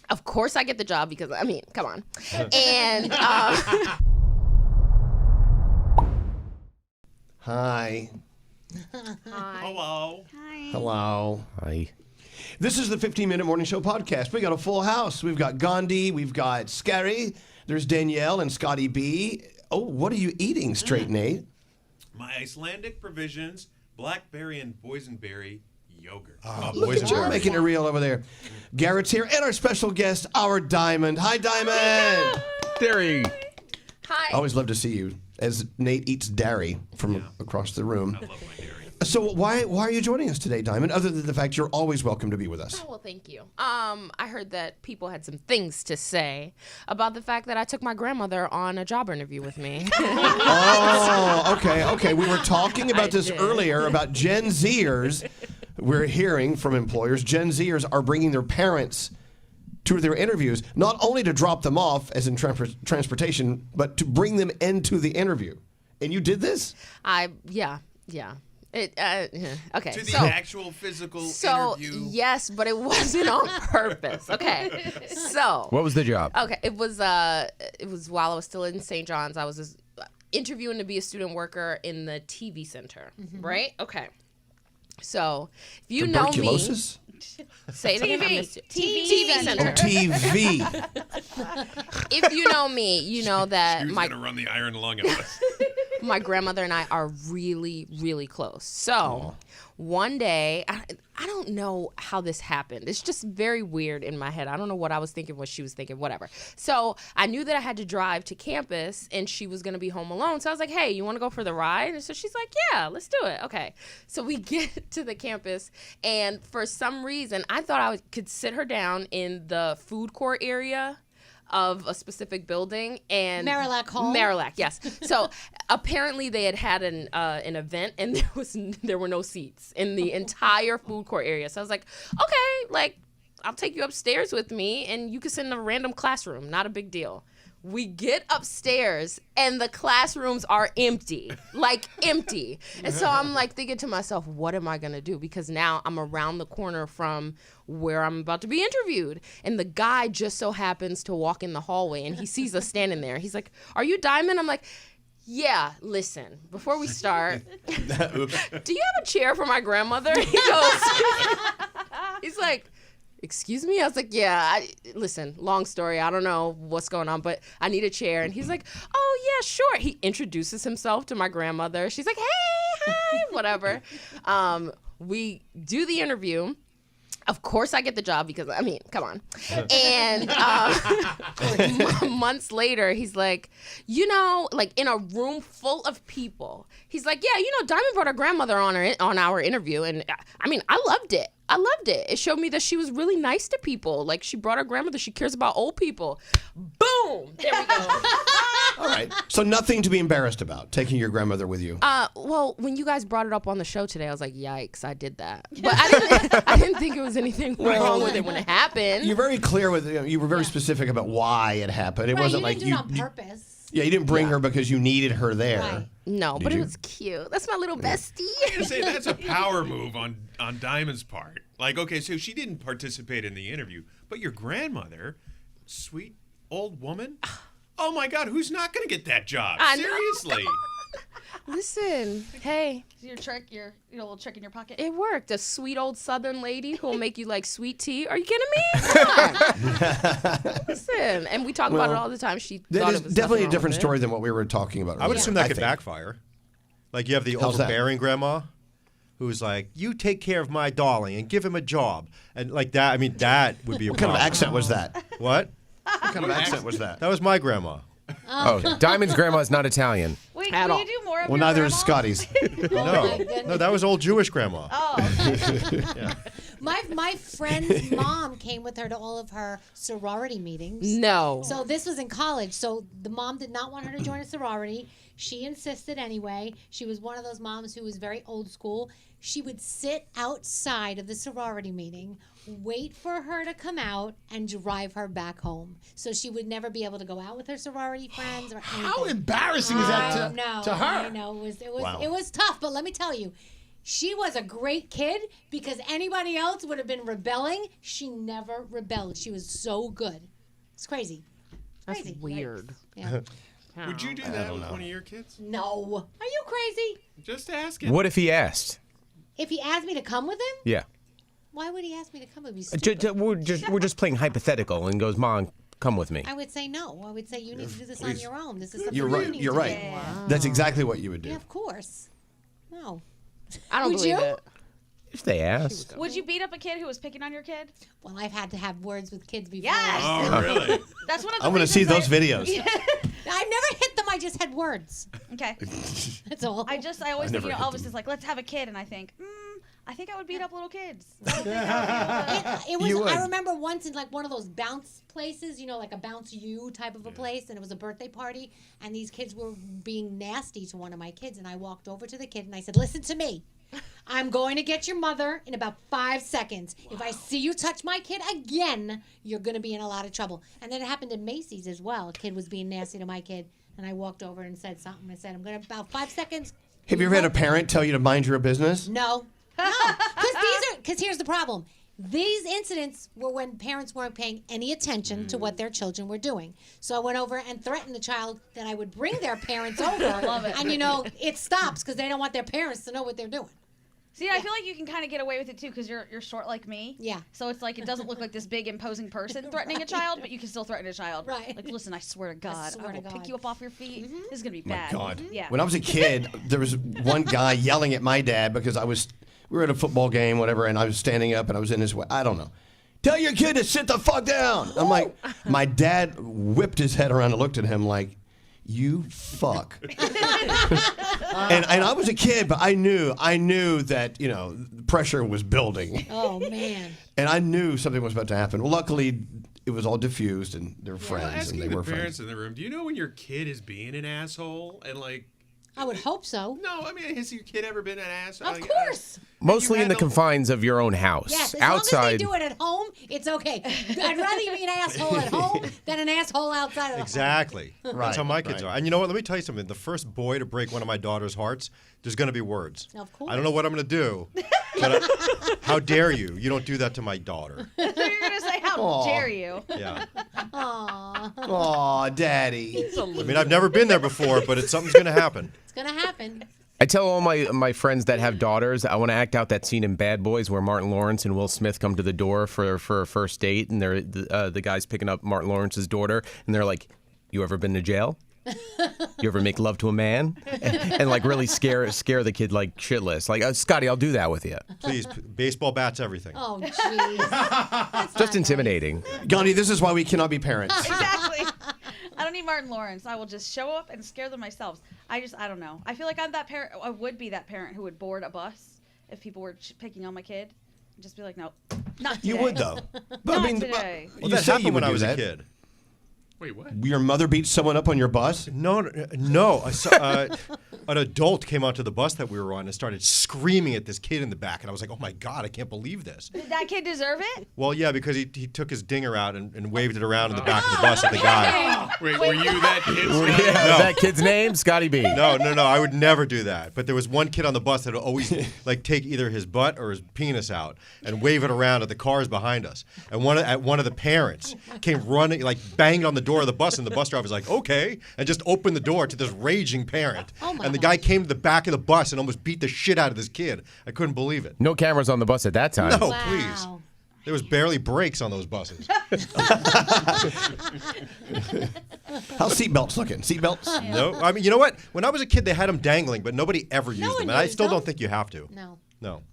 Of course I get the job because, I mean, come on. And Hi. Hello. Hi. Hello. Hi. This is the 15-Minute Morning Show podcast. We got a full house. We've got Gandhi. We've got Scary. There's Danielle and Scotty B. Oh, what are you eating, Straight Nate? My Icelandic provisions, blackberry and boysenberry yogurt. Look at you making it real over there. Garrett's here, and our special guest, our Diamond. Hi, Diamond. Derry. hi. I always love to see you as Nate eats dairy from across the room. I love my dairy. So why are you joining us today, Diamond, other than the fact you're always welcome to be with us? Oh, well, thank you. I heard that people had some things to say about the fact that I took my grandmother on a job interview with me. Oh, okay. We were talking about this earlier about Gen Zers. We're hearing from employers, Gen Zers are bringing their parents to their interviews, not only to drop them off as in transportation, but to bring them into the interview. And you did this? Yeah. Okay. To the actual physical interview. Yes, but it wasn't on purpose. Okay. So. What was the job? Okay. It was while I was still in St. John's. I was interviewing to be a student worker in the TV center. Mm-hmm. Right? Okay. So if you know me. Tuberculosis? Say it again. TV center. Oh, TV. If you know me, you know that She was going to run the iron lung out of us. my grandmother and I are really, really close. So one day, I don't know how this happened. It's just very weird in my head. I don't know what I was thinking, what she was thinking, whatever. So I knew that I had to drive to campus and she was going to be home alone. So I was like, hey, you want to go for the ride? And so she's like, yeah, let's do it. Okay. So we get to the campus and for some reason, I thought I could sit her down in the food court area of a specific building and Marillac Hall. Marillac, yes. So apparently they had an event and there were no seats in the entire food court area. So I was like, okay, like I'll take you upstairs with me and you can sit in a random classroom. Not a big deal. We get upstairs and the classrooms are empty, like empty. And so I'm like thinking to myself, what am I going to do? Because now I'm around the corner from where I'm about to be interviewed. And the guy just so happens to walk in the hallway and he sees us standing there. He's like, are you Diamond? I'm like, yeah, listen, before we start, do you have a chair for my grandmother? He goes, he's like, excuse me? I was like, yeah, listen, long story. I don't know what's going on, but I need a chair. And he's like, oh, yeah, sure. He introduces himself to my grandmother. She's like, hey, hi, whatever. We do the interview. Of course I get the job because, I mean, come on. And months later, he's like, you know, like in a room full of people, he's like, yeah, you know, Diamond brought her grandmother on our interview. And I mean, I loved it. It showed me that she was really nice to people. Like she brought her grandmother. She cares about old people. Boom. There we go. All right. So nothing to be embarrassed about, taking your grandmother with you. Well, when you guys brought it up on the show today, I was like, yikes, I did that. But I didn't think it was anything wrong with it when it happened. You're very clear with you were very specific about why it happened. It wasn't like you didn't do it on purpose. Yeah, you didn't bring her because you needed her there. Right. No, but it was cute. That's my little bestie. I say that's a power move on Diamond's part. Like, okay, so she didn't participate in the interview, but your grandmother, sweet old woman, oh my God, who's not going to get that job? I know. Seriously. Listen, hey, Your little trick in your pocket. it worked. A sweet old Southern lady who'll make you like sweet tea. Are you kidding me? Come on. Listen, and we talk about it all the time. She That thought is it was definitely a nothing different wrong with story than what we were talking about. I would earlier, assume that could think. backfire. Like you have the How's that? overbearing grandma who's like, you take care of my darling and give him a job. And like that, I mean, that would be a What kind of problem. accent was that? What? What kind of accent was that? That was my grandma. Oh, Diamond's grandma is not Italian. Wait, At will all. you do more of Well, your neither is grandma? Scotty's. No, that was old Jewish grandma. Oh. My friend's mom came with her to all of her sorority meetings. No. So this was in college. So the mom did not want her to join a sorority. She insisted anyway. She was one of those moms who was very old school. She would sit outside of the sorority meeting, wait for her to come out, and drive her back home. So she would never be able to go out with her sorority friends or anything. How embarrassing is that to her? I know. It was tough, but let me tell you, She was a great kid because anybody else would have been rebelling. She never rebelled. She was so good. It's crazy. That's Crazy. weird. Yeah. Would you do that with one of your kids? No. Are you crazy? Just asking. What if he asked? If he asked me to come with him, Yeah. why would he ask me to come with me? We're just playing hypothetical, and goes, Mom, come with me. I would say no. I would say you need to do this on your own. This is something You're you right. need You're to right. do. Wow. That's exactly what you would do. Yeah, of course. No. I don't Would believe you? it. If they asked. Would you beat up a kid who was picking on your kid? Well, I've had to have words with kids before. Yes. Oh, really? That's one of the I'm going to see reasons those videos. I've never hit them. I just had words. Okay. That's all. I always think, never hit Elvis them. is like, let's have a kid. And I think, I think I would beat up little kids. It was. You would. I remember once in like one of those bounce places, like a bounce you type of a place, and it was a birthday party, and these kids were being nasty to one of my kids, and I walked over to the kid and I said, "Listen to me. I'm going to get your mother in about 5 seconds. If I see you touch my kid again, you're going to be in a lot of trouble." And then it happened in Macy's as well. A kid was being nasty to my kid, and I walked over and said something. I said, "I'm going to about 5 seconds." Have you ever had a parent tell you to mind your business? No. No. Because here's the problem. These incidents were when parents weren't paying any attention to what their children were doing. So I went over and threatened the child that I would bring their parents over. Love it. And, it stops because they don't want their parents to know what they're doing. See, I feel like you can kind of get away with it too because you're short like me. Yeah. So it's like it doesn't look like this big imposing person threatening a child, but you can still threaten a child. Right. Like, listen, I swear to God, swear I will to pick God. you up off your feet. This is gonna be My bad. God. Yeah. When I was a kid, there was one guy yelling at my dad because we were at a football game, whatever, and I was standing up and I was in his way. I don't know. Tell your kid to sit the fuck down. I'm like, my dad whipped his head around and looked at him like, you fuck. and I was a kid, but I knew that, pressure was building. Oh, man. And I knew something was about to happen. Well, luckily, it was all diffused and they were friends Asking and they the were parents friends. in the room, do you know when your kid is being an asshole and like? I would hope so. No, I mean, has your kid ever been an asshole? Of course. Mostly in the no- confines of your own house. Yes, as Outside. long as they do it at home, it's okay. I'd rather you be an asshole at home than an asshole outside of the Exactly. Right, That's how my kids right. are. And you know what? Let me tell you something. The first boy to break one of my daughter's hearts, there's going to be words. Of course. I don't know what I'm going to do, but how dare you? You don't do that to my daughter. So you're gonna say, how dare you? Yeah. home. Aw. Aw, daddy. I mean, I've never been there before, but something's going to happen. It's going to happen. I tell all my friends that have daughters, I want to act out that scene in Bad Boys where Martin Lawrence and Will Smith come to the door for a first date, and they're the guy's picking up Martin Lawrence's daughter, and they're like, "You ever been to jail? You ever make love to a man?" And like really scare the kid like shitless. Like, Scotty, I'll do that with you. Please, baseball bats, everything. Oh, jeez. Just intimidating. Gandhi, this is why we cannot be parents. Exactly. I don't need Martin Lawrence. I will just show up and scare them myself. I don't know. I feel like I'm that parent. I would be that parent who would board a bus if people were picking on my kid. And just be like, no, not today. You would, though. But Not I mean, today. Well, you that say happened you when would I do was that. a kid. Wait, what? Your mother beat someone up on your bus? No. An adult came onto the bus that we were on and started screaming at this kid in the back, and I was like, "Oh my God, I can't believe this." Did that kid deserve it? Well, yeah, because he took his dinger out and waved it around in the back of the bus at the guy. Wait, were you that kid? Yeah, that kid's name, Scotty B. No, I would never do that. But there was one kid on the bus that would always like take either his butt or his penis out and wave it around at the cars behind us. And one of the parents came running, like banged on the door of the bus, and the bus driver was like, "Okay," and just opened the door to this raging parent. Oh my and the guy came to the back of the bus and almost beat the shit out of this kid. I couldn't believe it. No cameras on the bus at that time. No, Wow. please. There was barely brakes on those buses. How's seatbelts looking? Seatbelts? No, I mean, you know what? When I was a kid, they had them dangling, but nobody ever used one them, and I used still them. don't think you have to. No. No.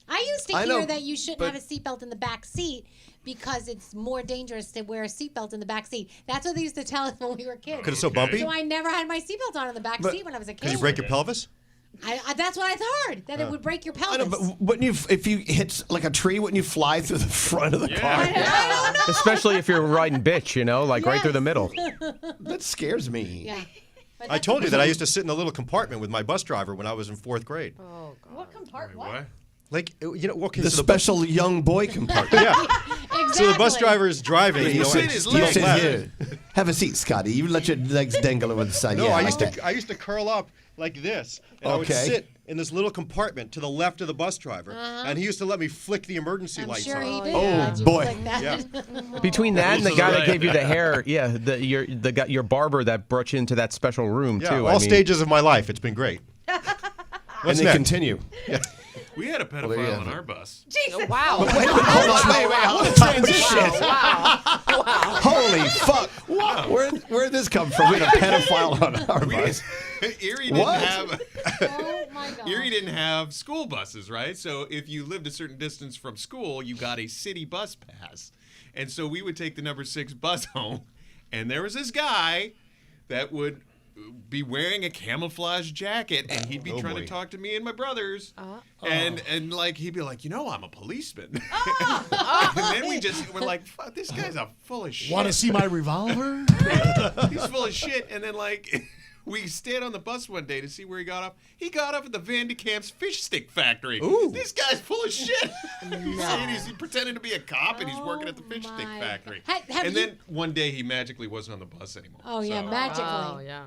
I used to I hear know, that you shouldn't but- have a seatbelt in the back seat because it's more dangerous to wear a seatbelt in the back seat. That's what they used to tell us when we were kids. Because it's so bumpy? So I never had my seatbelt on in the back But- seat when I was a kid. Because you break your pelvis? That's what I heard, that it would break your I know, pelvis. but wouldn't you, if you hit like a tree, wouldn't you fly through the front of the car? I don't know. Especially if you're riding bitch, like right through the middle. That scares me. Yeah. But I that's- told you that I used to sit in a little compartment with my bus driver when I was in 4th grade. Oh, God. What compartment? Wait, what? Like, okay, The so the bus, special young boy compartment. yeah. Exactly. So the bus driver is driving. You sit his You legs. sit here. Have a seat, Scotty. You let your legs dangle over the side. No, yeah, I like used that. to curl up like this, and I would Okay. sit in this little compartment to the left of the bus driver, and he used to let me flick the emergency I'm lights sure on. he did. Oh, Let you boy. click that. Yeah. Between that and the Those guy are that right. gave you the hair, your barber that brought you into that special room Yeah, too. all stages of my life, it's been great. And What's they next? continue. We had a there you pedophile have on it. our bus. Oh, wow. Hold on, wait, hold on. Transition. Wow. Holy fuck! Where'd this come from? We had a pedophile on our We bus. Erie didn't What? have Oh my God. Erie didn't have school buses, right? So if you lived a certain distance from school, you got a city bus pass. And so we would take the number 6 bus home, and there was this guy that would be wearing a camouflage jacket, and he'd be trying to talk to me and my brothers, and like he'd be like, I'm a policeman, and then we're like, fuck, this guy's full of shit. Want to see my revolver? He's full of shit, and then like. We stayed on the bus one day to see where he got off. He got off at the Van de Kamp's fish stick factory. Ooh. This guy's full of shit. He's pretending to be a cop, and he's working at the fish stick my factory. God. Have And you- then one day he magically wasn't on the bus anymore. Oh yeah, So- magically. Oh, yeah.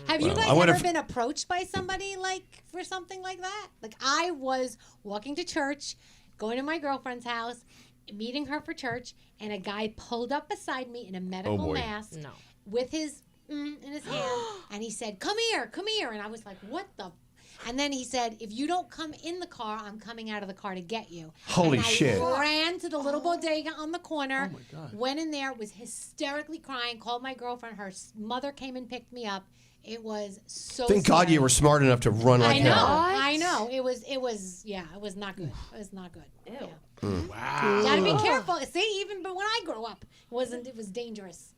Have you guys I wonder ever if- been approached by somebody like for something like that? Like I was walking to church, going to my girlfriend's house, meeting her for church, and a guy pulled up beside me in a medical boy. mask No. with his in his hand, and he said, come here," and I was like, "What the?" And then he said, "If you don't come in the car, I'm coming out of the car to get you." Holy and I shit. ran to the little bodega on the corner, Oh, my God. went in there, was hysterically crying, called my girlfriend. Her mother came and picked me up. It was so Thank God scary. you were smart enough to run like I know. hell. I know. It was not good. It was not good. Ew. Yeah. Wow. Gotta be careful. See, even but when I grew up, it was dangerous.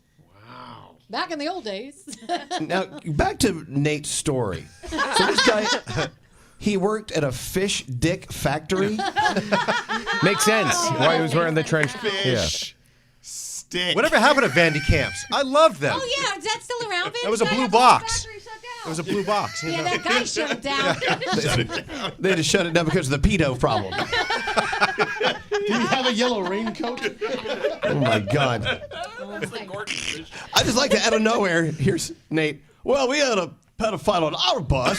Wow. Back in the old days. Now, back to Nate's story. So this guy, he worked at a fish dick factory. Makes sense. Why he was wearing the trench. Fish stick. Whatever happened to Van de Kamp's? I loved them. Oh yeah, is that still around? That was a Guy blue had the box. factory shut down. It was a blue box. You Yeah, know? that guy shut it down. They had to shut it down because of the pedo problem. Did he have a yellow raincoat? Oh my God. I just like to out of nowhere. Here's Nate. Well, we had a pedophile on our bus.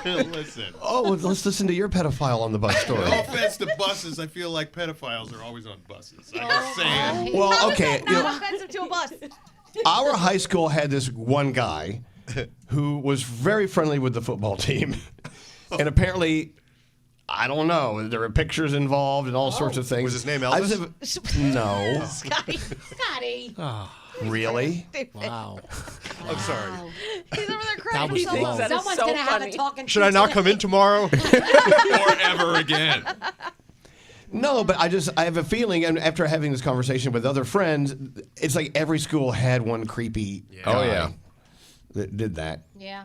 Listen. Oh, well, let's listen to your pedophile on the bus story. No offense to buses, I feel like pedophiles are always on buses. I'm just saying. Well, okay. You Not know, offensive to a bus. our high school had this one guy who was very friendly with the football team. And apparently, I don't know, there were pictures involved and all sorts of things. Was his name I Elvis? just have- no. Scotty. Really? Wow. I'm sorry. He's over there That crying for was so low. long. That is Someone's so gonna have funny. a talking. Should I not come in tomorrow? Or ever again. No, but I have a feeling, and after having this conversation with other friends, it's like every school had one creepy Oh, guy yeah. that did that. Yeah.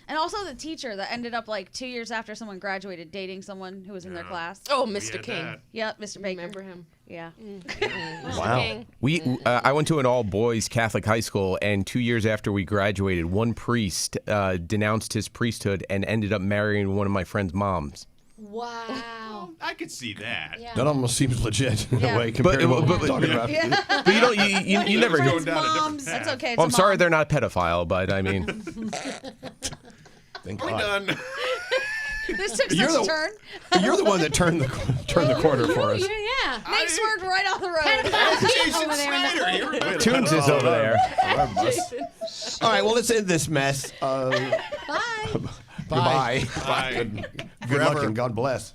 And also the teacher that ended up like 2 years after someone graduated dating someone who was in their class. Oh, We Mr. had King. that. Yep, Mr. Baker. Remember him? Yeah. Wow. I went to an all-boys Catholic high school, and 2 years after we graduated, one priest denounced his priesthood and ended up marrying one of my friend's moms. Wow. I could see that. Yeah. That almost seems legit in Yeah. a way compared to what but- we're talking about. But you don't. You never. Going down a different Moms. path. That's okay. It's Well, a I'm sorry mom. they're not pedophile, but I mean, Thank Are we God. done? This took You're such a the- turn. You're the one that turned the corner for us. Yeah. Nate swerved right off the road. Jason over there in the- Snyder. You're Tunes is over there. All right, well, let's end this mess. Bye. Goodbye. Bye. Good luck and God bless.